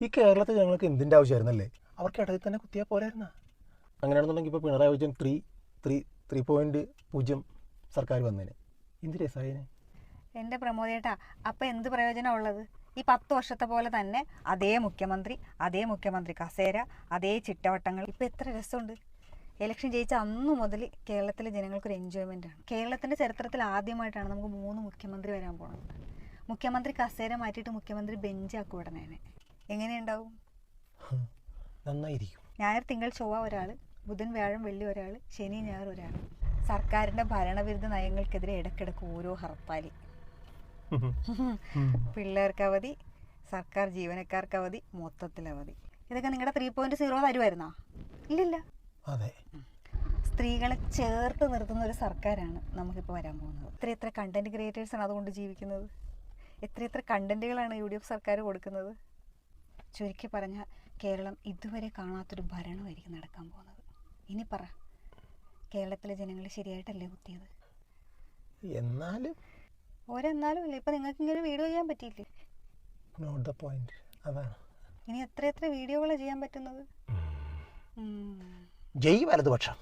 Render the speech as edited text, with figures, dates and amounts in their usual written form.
ഈ കേരളത്തിൽ ഞങ്ങൾക്ക് എന്തിൻ്റെ ആവശ്യമായിരുന്നല്ലേ? അവർക്ക് ഇടയിൽ തന്നെ കുത്തിയാൽ പോരായിരുന്ന? അങ്ങനെയാണെന്നുണ്ടെങ്കിൽ ഇപ്പോൾ പിണറായി വിജയൻ 3.0 സർക്കാർ വന്നേനെ. എന്ത് രസമായേനെ. എൻ്റെ പ്രമോദേട്ടാ, അപ്പം എന്ത് പ്രയോജനമാണ് ഉള്ളത്? ഈ 10 വർഷത്തെ പോലെ തന്നെ അതേ മുഖ്യമന്ത്രി കസേര, അതേ ചിട്ടവട്ടങ്ങൾ. ഇപ്പം എത്ര രസമുണ്ട്. ഇലക്ഷൻ ജയിച്ച അന്നു മുതൽ കേരളത്തിലെ ജനങ്ങൾക്കൊരു എൻജോയ്മെൻ്റാണ്. കേരളത്തിൻ്റെ ചരിത്രത്തിൽ ആദ്യമായിട്ടാണ് നമുക്ക് 3 മുഖ്യമന്ത്രി വരാൻ പോകുന്നത്. മുഖ്യമന്ത്രി കസേര മാറ്റിയിട്ട് മുഖ്യമന്ത്രി ബെഞ്ചാക്കും ഉടനെ. എങ്ങനെയുണ്ടാവും? നന്നായിരിക്കും. ഞായർ തിങ്കൾ ചൊവ്വ ഒരാൾ, ബുധൻ വ്യാഴം വെള്ളി ഒരാൾ, ശനി ഞായർ ഒരാൾ. സർക്കാരിൻ്റെ ഭരണവിരുദ്ധ നയങ്ങൾക്കെതിരെ ഇടയ്ക്കിടയ്ക്ക് ഓരോ ഹർത്താലി. പിള്ളേർക്ക് അവധി, സർക്കാർ ജീവനക്കാർക്ക് അവധി, മൊത്തത്തിൽ അവധി. ഇതൊക്കെ നിങ്ങളുടെ 3.0 തരുമായിരുന്നോ? ഇല്ലില്ല. അതെ. സ്ത്രീകളെ ചേർത്ത് നിർത്തുന്ന ഒരു സർക്കാരാണ് നമുക്കിപ്പോൾ വരാൻ പോകുന്നത്. എത്ര കണ്ടന്റ് ക്രിയേറ്റേഴ്സാണ് അതുകൊണ്ട് ജീവിക്കുന്നത്. എത്ര കണ്ടന്റുകളാണ് UDF സർക്കാർ കൊടുക്കുന്നത്. ചുരുക്കി പറഞ്ഞാൽ കേരളം ഇതുവരെ കാണാത്തൊരു ഭരണമായിരിക്കും നടക്കാൻ പോകുന്നത്. ഇനി പറ, കേരളത്തിലെ ജനങ്ങൾ ശരിയായിട്ടല്ലേ കുത്തിയത്? എന്നാലും ഓരെന്നാലും ഇല്ല. ഇപ്പം നിങ്ങൾക്ക് ഇങ്ങനെ വീഡിയോ ചെയ്യാൻ പറ്റിയില്ലേ? Not the point. അതാണ്. ഇനി എത്ര വീഡിയോകളാണ് ചെയ്യാൻ പറ്റുന്നത്? ജയ് വലതുപക്ഷം.